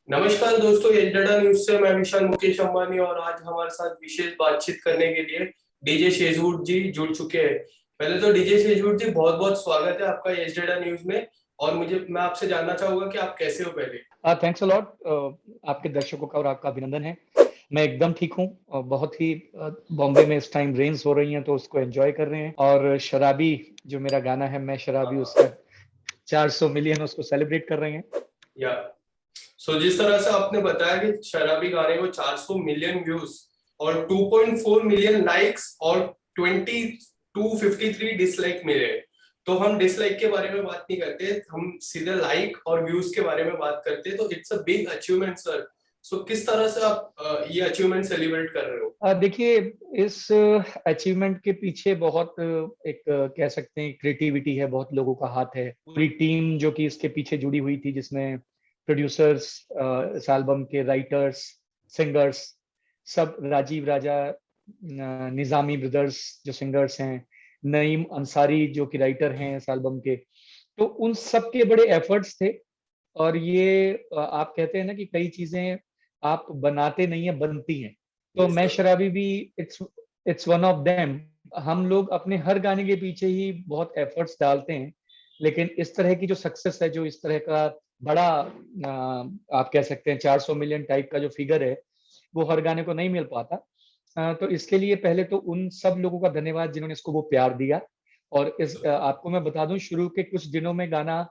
नमस्कार दोस्तों, ये डडा न्यूज से मैं विशाल मुकेश अंबानी और आज हमारे साथ विशेष बातचीत करने के लिए डीजे शेजवुड जी जुड़ चुके हैं। पहले तो डीजे शेजवुड जी, बहुत बहुत स्वागत है आपका ये डडा न्यूज में। और मैं आपसे जानना चाहूंगा कि आप कैसे हो पहले। Thanks a lot. आपके दर्शकों का और आपका अभिनंदन है। मैं एकदम ठीक हूँ और बहुत ही बॉम्बे में इस टाइम रेन्स हो रही हैं तो उसको एंजॉय कर रहे हैं। और शराबी जो मेरा गाना है, मैं शराबी, उसका 400 मिलियन उसको सेलिब्रेट कर रहे हैं। या जिस तरह से आपने बताया कि शराबी गाने को 400 मिलियन व्यूज और 2.4 मिलियन लाइक्स और 2253 डिसलाइक मिले, तो हम डिसलाइक के बारे में बात नहीं करते, हम सीधे लाइक और व्यूज के बारे में बात करते हैं। तो it's a big achievement sir. किस तरह से आप ये अचीवमेंट सेलिब्रेट कर रहे हो। देखिए, इस अचीवमेंट के पीछे बहुत एक कह सकते हैं क्रिएटिविटी है, बहुत लोगों का हाथ है, पूरी टीम जो कि इसके पीछे जुड़ी हुई थी, जिसमें प्रोड्यूसर्स, इस एल्बम के राइटर्स, सिंगर्स, सब, राजीव राजा, निजामी ब्रदर्स जो सिंगर्स हैं, नईम अंसारी जो कि राइटर हैं इस एल्बम के, तो उन सब के बड़े एफर्ट्स थे। और ये आप कहते हैं ना कि कई चीजें आप बनाते नहीं है, बनती हैं। तो यस मैं सर। शराबी भी it's it's one of them. हम लोग अपने हर गाने के पीछे ही बहुत एफर्ट्स डालते हैं, लेकिन इस तरह की जो सक्सेस है, जो इस तरह का बड़ा आप कह सकते हैं 400 मिलियन टाइप का जो फिगर है, वो हर गाने को नहीं मिल पाता। तो इसके लिए पहले तो उन सब लोगों का धन्यवाद जिन्होंने इसको वो प्यार दिया। और आपको मैं बता दूं, शुरू के कुछ दिनों में गाना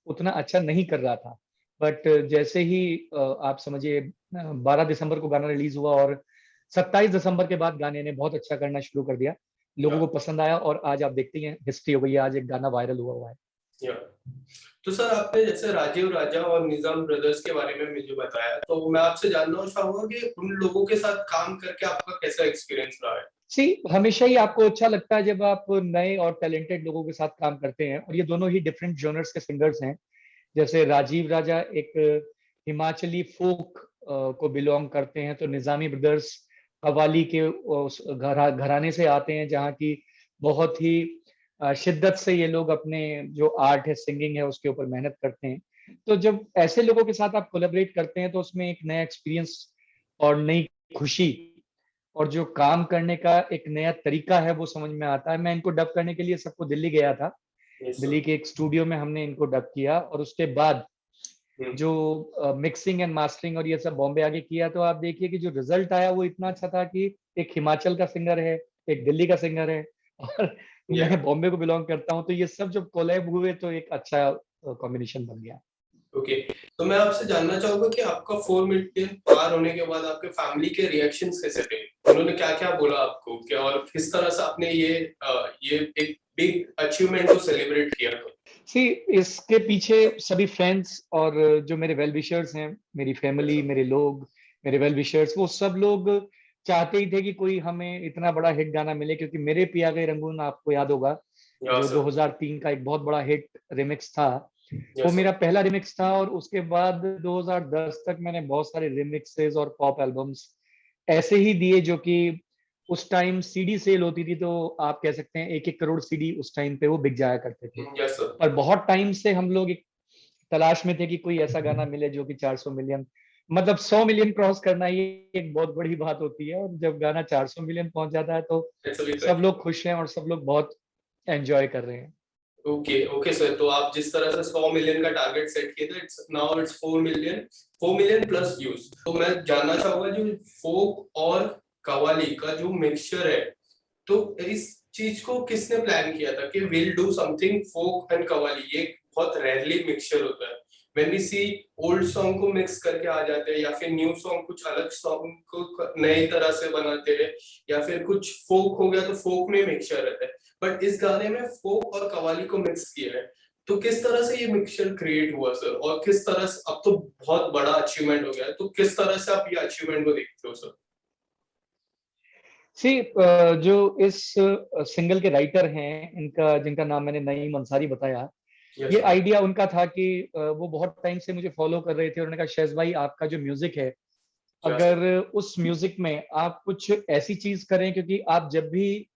उतना अच्छा नहीं कर रहा था, बट जैसे ही आप समझिए 12 दिसंबर को गाना रिलीज हुआ और 27 दिसंबर के बाद गाने ने बहुत अच्छा करना शुरू कर दिया, लोगों या को पसंद आया और आज आप देखती हैं हिस्ट्री हो गई है, आज एक गाना वायरल हुआ हुआ है। या तो सर, आपने जैसे राजीव राजा और निजाम ब्रदर्स के बारे में मुझे बताया, तो मैं आपसे जानना चाहूंगा कि उन लोगों के साथ काम करके आपका कैसा एक्सपीरियंस रहा है। सी, हमेशा ही आपको अच्छा लगता है जब आप नए और टैलेंटेड लोगों के साथ काम करते हैं, और ये दोनों ही डिफरेंट जॉनर्स के सिंगर्स हैं। जैसे राजीव राजा एक हिमाचली फोक को बिलोंग करते हैं, तो निजामी ब्रदर्स कव्वाली के उस घराने से आते हैं, जहाँ की बहुत ही शिद्दत से ये लोग अपने जो आर्ट है, सिंगिंग है, उसके ऊपर मेहनत करते हैं। तो जब ऐसे लोगों के साथ आप कोलेबरेट करते हैं तो उसमें एक नया एक्सपीरियंस और नई खुशी और जो काम करने का एक नया तरीका है वो समझ में आता है। मैं इनको डब करने के लिए सबको दिल्ली गया था। Yes sir. दिल्ली के एक स्टूडियो में हमने इनको डब किया और उसके बाद हम्म। जो मिक्सिंग एंड मास्टरिंग और ये सब बॉम्बे आके किया, तो आप देखिए कि जो रिजल्ट आया वो इतना अच्छा था कि एक हिमाचल का सिंगर है, एक दिल्ली का सिंगर है, और या मैं बॉम्बे को बिलोंग करता हूँ, तो ये सब जब कोलैब हुए तो एक अच्छा कॉम्बिनेशन बन गया। ओके। तो मैं आपसे जानना चाहूंगा कि आपका 4 मिलियन पार होने के बाद आपके फैमिली के रिएक्शंस कैसे थे। उन्होंने क्या क्या बोला आपको, क्या और किस तरह से आपने ये एक बिग अचीवमेंट को सेलिब्रेट किया। सी, इसके पीछे सभी फ्रेंड्स और जो मेरे वेल विशर्स हैं, मेरी फैमिली, तो मेरे लोग, मेरे वेल विशर्स, वो सब लोग चाहते ही थे कि कोई हमें इतना बड़ा हिट गाना मिले, क्योंकि मेरे पिया गए रंगून आपको याद होगा, या जो सर। 2003 का एक बहुत बड़ा हिट रिमिक्स था, या वो सर। मेरा पहला रिमिक्स था। और उसके बाद 2010 तक मैंने बहुत सारे रिमिक्सेस और पॉप एल्बम्स ऐसे ही दिए, जो कि उस टाइम सीडी सेल होती थी, तो आप कह सकते हैं 1-1 करोड़ सीडी उस टाइम पे वो बिक जाया करते थे। Yes sir. पर बहुत टाइम से हम लोग एक तलाश में थे कि कोई ऐसा गाना मिले जो कि 400 मिलियन, मतलब 100 मिलियन क्रॉस करना, ये एक बहुत बड़ी बात होती है। और जब गाना 400 मिलियन पहुंच जाता है तो सब लोग खुश हैं और सब लोग बहुत एंजॉय कर रहे हैं। ओके ओके सर, तो आप जिस तरह से 100 मिलियन का टारगेट सेट किया था, it's now it's 4 million, 4 million plus views. तो मैं जानना चाहूंगा जो फोक और कवाली का जो मिक्सचर है, तो इस चीज को किसने प्लान किया था कि will do something folk and qawwali. ये बहुत रेयरली मिक्सचर होता है। When we see old song को मिक्स करके आ जाते हैं, या फिर न्यू सॉन्ग कुछ अलग सॉन्ग को नई तरह से बनाते हैं, या फिर कुछ फोक हो गया तो फोक में मिक्सचर रहता है। बट इस गाने में फोक और कवाली को मिक्स किया है। तो किस तरह से ये मिक्सचर क्रिएट हुआ सर, और किस तरह से अब तो बहुत बड़ा अचीवमेंट हो गया है, तो किस तरह से आप ये अचीवमेंट को देखते हो सर। सी, जो इस सिंगल के राइटर हैं, इनका जिनका नाम मैंने नईम अंसारी बताया, यस ये सर। आइडिया उनका था कि वो बहुत टाइम से मुझे फॉलो कर रहे थे, और उन्होंने कहा शेज भाई, आपका जो म्यूजिक है, क्या सर। अगर उस म्यूजिक में आप कुछ ऐसी चीज करें, क्योंकि आप जब भी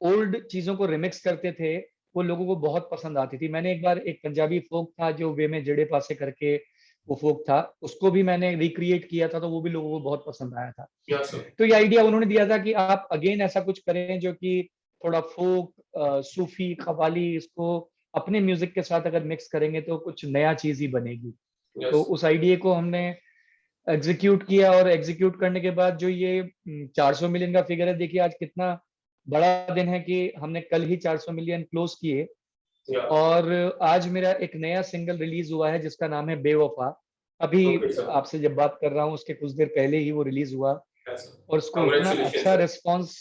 ओल्ड चीजों को रिमिक्स करते थे वो लोगों को बहुत पसंद आती थी। मैंने एक बार एक पंजाबी फोक था जो वे में जड़े पासे करके वो फोक था, उसको भी मैंने रिक्रिएट किया था, तो वो भी लोगों को बहुत पसंद आया था। Yes sir. तो ये आइडिया उन्होंने दिया था कि आप अगेन ऐसा कुछ करें जो कि थोड़ा फोक, सूफी, कव्वाली, इसको अपने म्यूजिक के साथ अगर मिक्स करेंगे तो कुछ नया चीज ही बनेगी। तो यस। उस आइडिया को हमने एग्जीक्यूट किया, और एग्जीक्यूट करने के बाद जो ये 400 मिलियन का फिगर है, देखिए आज कितना बड़ा दिन है कि हमने कल ही 400 मिलियन क्लोज किए। या। और आज मेरा एक नया सिंगल रिलीज हुआ है जिसका नाम है बेवफा। अभी ओके सर। आपसे जब बात कर रहा हूँ उसके कुछ देर पहले ही वो रिलीज हुआ, यस सर। और उसको इतना कांग्रेचुलेशन अच्छा sir. Response,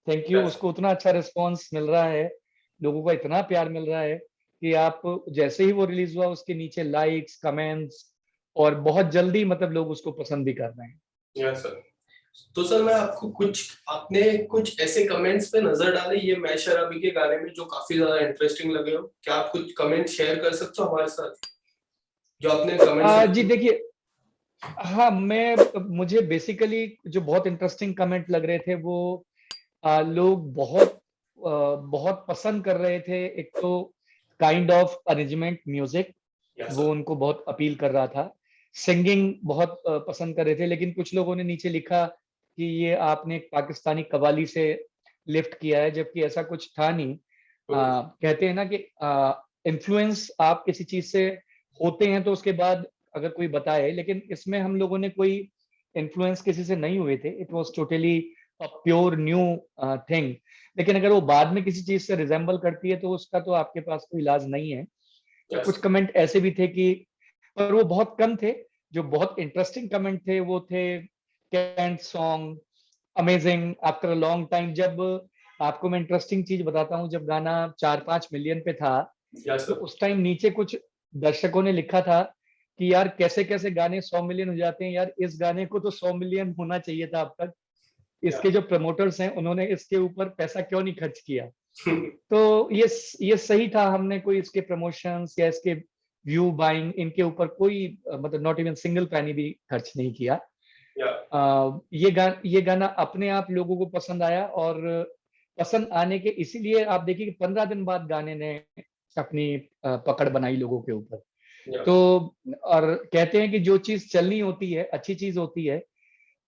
thank you, yes. उसको उतना अच्छा रिस्पांस मिल रहा है, लोगों का इतना प्यार मिल रहा है कि आप जैसे ही वो रिलीज हुआ उसके नीचे लाइक्स, कमेंट्स, और बहुत जल्दी मतलब लोग उसको पसंद भी कर रहे हैं। Yes sir. तो सर मैं आपको कुछ, आपने कुछ ऐसे कमेंट्स पे नजर डाले ये मैं शराबी के गाने में जो काफी ज्यादा इंटरेस्टिंग लगे हो, क्या आप कुछ कमेंट शेयर कर सकते हो हमारे साथ जो आपने कमेंट्स जी देखे? देखिए, हाँ, मुझे बेसिकली जो बहुत इंटरेस्टिंग कमेंट लग रहे थे वो लोग बहुत पसंद कर रहे थे। एक तो kind of arrangement music, yes वो सर। उनको बहुत अपील कर रहा था। सिंगिंग बहुत पसंद कर रहे थे, लेकिन कुछ लोगों ने नीचे लिखा कि ये आपने एक पाकिस्तानी कव्वाली से लिफ्ट किया है, जबकि ऐसा कुछ था नहीं। ओके। कहते हैं ना कि इन्फ्लुएंस आप किसी चीज से होते हैं तो उसके बाद अगर कोई बताए, लेकिन इसमें हम लोगों ने कोई इन्फ्लुएंस किसी से नहीं हुए थे। It was totally a pure new thing. लेकिन अगर वो बाद में किसी चीज से रिजेंबल करती है तो उसका तो आपके पास कोई इलाज नहीं है। तो यस। कुछ कमेंट ऐसे भी थे कि, पर वो बहुत कम थे। जो बहुत इंटरेस्टिंग कमेंट थे वो थे, can't song amazing after a long time. जब आपको मैं इंटरेस्टिंग चीज बताता हूँ, जब गाना 4-5 मिलियन पे था, यस तो सर। उस टाइम नीचे कुछ दर्शकों ने लिखा था कि यार कैसे कैसे गाने 100 मिलियन हो जाते हैं, यार इस गाने को तो 100 मिलियन होना चाहिए था अब तक। या। इसके जो प्रमोटर्स हैं उन्होंने इसके ऊपर पैसा क्यों नहीं खर्च किया। तो ये सही था, हमने कोई इसके प्रमोशंस या इसके व्यू बाइंग इनके ऊपर कोई मतलब नॉट इवन सिंगल पैनी भी खर्च नहीं किया। या। ये गाना अपने आप लोगों को पसंद आया, और पसंद आने के इसीलिए आप देखिए कि 15 दिन बाद गाने ने अपनी पकड़ बनाई लोगों के ऊपर। या। तो और कहते हैं कि जो चीज चलनी होती है, अच्छी चीज होती है,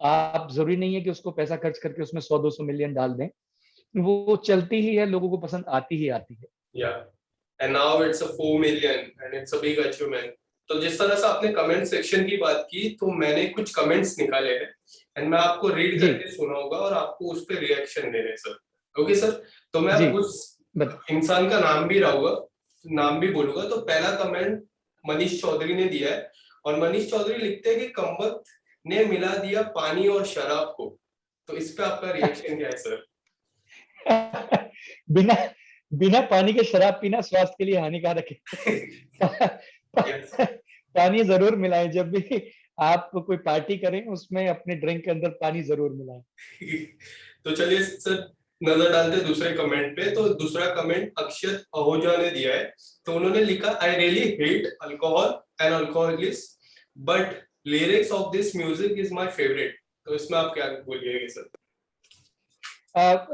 आप जरूरी नहीं है कि उसको पैसा खर्च करके उसमें 100-200 मिलियन डाल दें, वो चलती ही है, लोगों को पसंद आती ही आती है। या। And now it's a 4 million and it's a big achievement. तो जिस तरह से आपने कमेंट सेक्शन की बात की, तो मैंने कुछ कमेंट्स निकाले हैं एंड मैं आपको रीड जी करके सुनाऊंगा और आपको उस पर रिएक्शन देने हैं सर। Okay sir. तो मैं जी, उस बता। इंसान का नाम भी बोलूंगा। तो पहला कमेंट मनीष चौधरी ने दिया है, और मनीष चौधरी लिखते हैं कि कमबख्त ने मिला दिया पानी और शराब को। तो इस पे आपका रिएक्शन क्या है सर? बिना बिना पानी के शराब पीना स्वास्थ्य के लिए हानिकारक है। यस। पानी जरूर मिलाएं, जब भी आप कोई पार्टी करें उसमें अपने ड्रिंक के अंदर पानी जरूर मिलाएं। तो चलिए सर, नजर डालते हैं दूसरे कमेंट पे। तो दूसरा कमेंट अक्षत आहूजा ने दिया है। तो उन्होंने लिखा, I really hate alcohol and alcoholist, but lyrics of this music is my favourite. तो इसमें आप क्या बोलिएगा सर?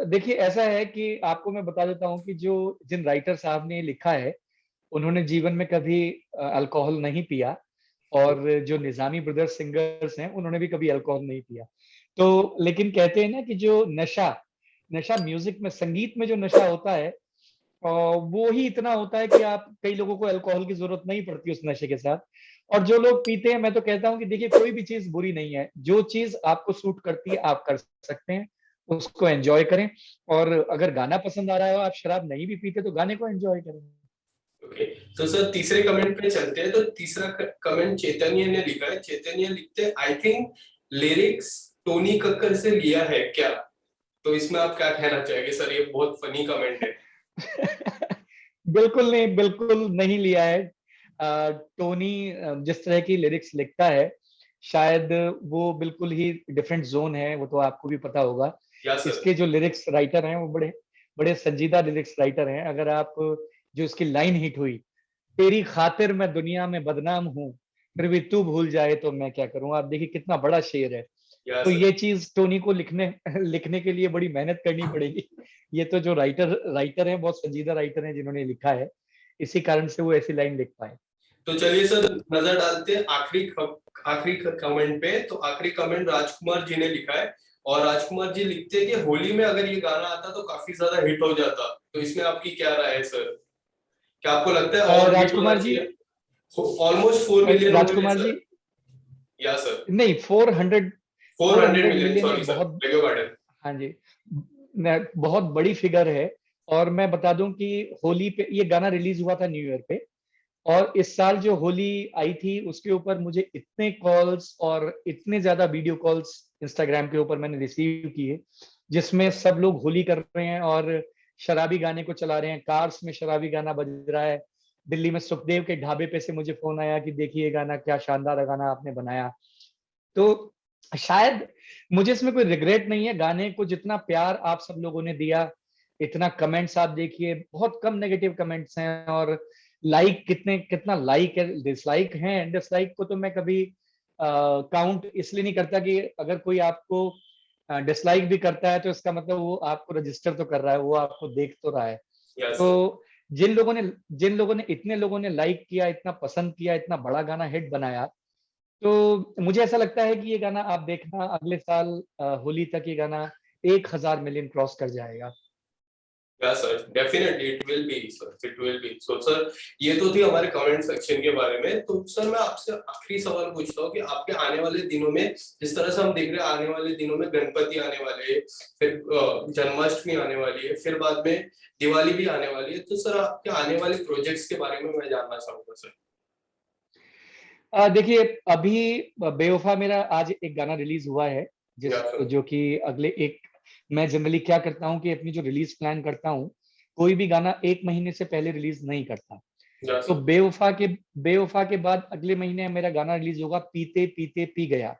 देखिए ऐसा है कि आपको मैं बता देता हूँ कि जो जिन राइटर साहब ने लिखा है उन्होंने जीवन में कभी अल्कोहल नहीं पिया, और जो निजामी ब्रदर्स सिंगर्स हैं उन्होंने भी कभी अल्कोहल नहीं पिया। तो लेकिन कहते हैं ना कि जो नशा नशा म्यूजिक में, संगीत में जो नशा होता है, वो ही इतना होता है कि आप, कई लोगों को अल्कोहल की जरूरत नहीं पड़ती उस नशे के साथ। और जो लोग पीते हैं, मैं तो कहता हूं कि देखिए कोई भी चीज बुरी नहीं है, जो चीज आपको सूट करती है आप कर सकते हैं, उसको एंजॉय करें। और अगर गाना पसंद आ रहा है और आप शराब नहीं भी पीते तो गाने को एंजॉय करें। ओके। तो सर तीसरे कमेंट पे चलते हैं। तो तीसरा कमेंट चैतन्य ने लिखा है। चैतन्य लिखते हैं, I think lyrics Tony Kakkar से लिया है क्या? तो इसमें आप क्या कहना चाहेंगे सर? ये बहुत फनी कमेंट है। बिल्कुल नहीं, बिल्कुल नहीं लिया है। टोनी जिस तरह की लिरिक्स लिखता है, शायद वो बिल्कुल ही डिफरेंट जोन है, वो तो आपको भी पता होगा। या सर। इसके जो लिरिक्स राइटर हैं वो बड़े बड़े संजीदा लिरिक्स राइटर हैं। अगर आप, जो इसकी लाइन हिट हुई, तेरी खातिर मैं दुनिया में बदनाम हूँ, फिर भी तू भूल जाए तो मैं क्या करूं, आप देखिए कितना बड़ा शेर है। या तो सर। ये चीज टोनी को लिखने लिखने के लिए बड़ी मेहनत करनी पड़ेगी। ये तो जो राइटर राइटर हैं, बहुत संजीदा राइटर हैं जिन्होंने लिखा है, इसी कारण से वो ऐसी लाइन लिख पाए। तो चलिए सर नजर डालते हैं आखिरी कमेंट पे। तो आखिरी कमेंट राजकुमार जी ने लिखा है, और राजकुमार जी लिखते हैं कि होली में अगर ये गाना आता तो काफी ज्यादा हिट हो जाता। तो इसमें आपकी क्या राय है सर? क्या आपको लगता है और हिट होना राजकुमार जी, चाहिए? ऑलमोस्ट 4 मिलियन हो गए राजकुमार सर। जी, या सर नहीं, 400 400 400 मिलियन, मिलियन सॉरी एक सर, बहुत, बेगो गार्डन। हाँ जी, बहुत बड़ी फिगर है। और मैं बता दूं कि होली पे ये गाना रिलीज हुआ था, न्यू ईयर पे, और इस साल जो होली आई थी उसके ऊपर मुझे इतने कॉल्स और इतने ज्यादा वीडियो कॉल्स इंस्टाग्राम के ऊपर मैंने रिसीव किए, जिसमें सब लोग होली कर रहे हैं और शराबी गाने को चला रहे हैं, कार्स में शराबी गाना बज रहा है। दिल्ली में सुखदेव के ढाबे पे से मुझे फोन आया कि देखिए ये गाना, क्या शानदार गाना आपने बनाया। तो शायद मुझे इसमें कोई रिग्रेट नहीं है, गाने को जितना प्यार आप सब लोगों ने दिया, इतना कमेंट्स आप देखिए, बहुत कम नेगेटिव कमेंट्स हैं, और लाइक कितना लाइक है, डिसलाइक है, डिसलाइक को तो मैं कभी काउंट इसलिए नहीं करता कि अगर कोई आपको डिसलाइक भी करता है तो इसका मतलब वो आपको रजिस्टर तो कर रहा है, वो आपको देख तो रहा है। Yes sir. तो जिन लोगों ने इतने लोगों ने लाइक किया, इतना पसंद किया, इतना बड़ा गाना हिट बनाया, तो मुझे ऐसा लगता है कि ये गाना आप देखना अगले साल होली तक ये गाना 1000 मिलियन क्रॉस कर जाएगा। या sir definitely it will be sir, it will be. So sir ये तो थी हमारे कमेंट सेक्शन के बारे में। तो सर मैं आपसे आखिरी सवाल पूछता हूँ कि आपके आने वाले दिनों में, जिस तरह से हम देख रहे हैं आने वाले दिनों में गणपति आने वाले हैं, फिर जन्माष्टमी आने वाली है, फिर बाद में दिवाली भी आने वाली है, तो सर आपके आने वाले प्रोजेक्ट्स के बारे में मैं जानना चाहूंगा सर। देखिए, अभी बेवफा मेरा आज एक गाना रिलीज हुआ है, जिस या सर। जो कि अगले एक, मैं जनरली क्या करता हूँ कि अपनी जो रिलीज प्लान करता हूँ, कोई भी गाना एक महीने से पहले रिलीज नहीं करता। या तो सर। बेवफा के बाद अगले महीने मेरा गाना रिलीज होगा, पीते पीते पी गया।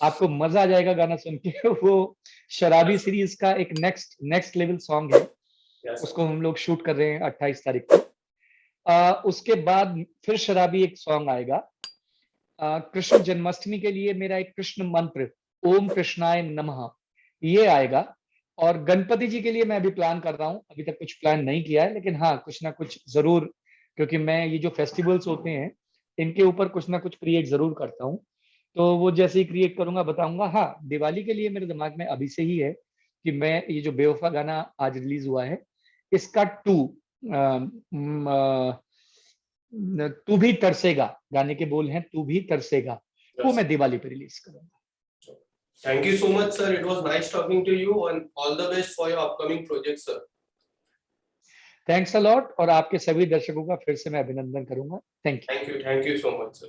आपको मजा आ जाएगा गाना सुन के। वो या शराबी सर। सीरीज का एक नेक्स्ट नेक्स्ट लेवल सॉन्ग है, या सर। उसको हम लोग शूट कर रहे हैं 28 तारीख को। उसके बाद फिर शराबी एक सॉन्ग आएगा। कृष्ण जन्माष्टमी के लिए मेरा एक कृष्ण मंत्र, ओम कृष्णाय नमः, ये आएगा। और गणपति जी के लिए मैं अभी प्लान कर रहा हूँ, अभी तक कुछ प्लान नहीं किया है, लेकिन हाँ कुछ ना कुछ जरूर, क्योंकि मैं ये जो फेस्टिवल्स होते हैं इनके ऊपर कुछ ना कुछ क्रिएट जरूर करता हूँ। तो वो जैसे ही क्रिएट करूंगा बताऊंगा। हाँ, दिवाली के लिए मेरे दिमाग में अभी से ही है कि मैं ये जो बेवफा गाना आज रिलीज हुआ है, इसका तू भी तरसेगा, गाने के बोल हैं तू भी तरसेगा, वो मैं दिवाली पे रिलीज करूंगा। Thank you so much, sir. It was nice talking to you, and all the best for your upcoming projects, sir. Thanks a lot, और आपके सभी दर्शकों का फिर से मैं अभिनंदन करूंगा। Thank you. Thank you so much, sir.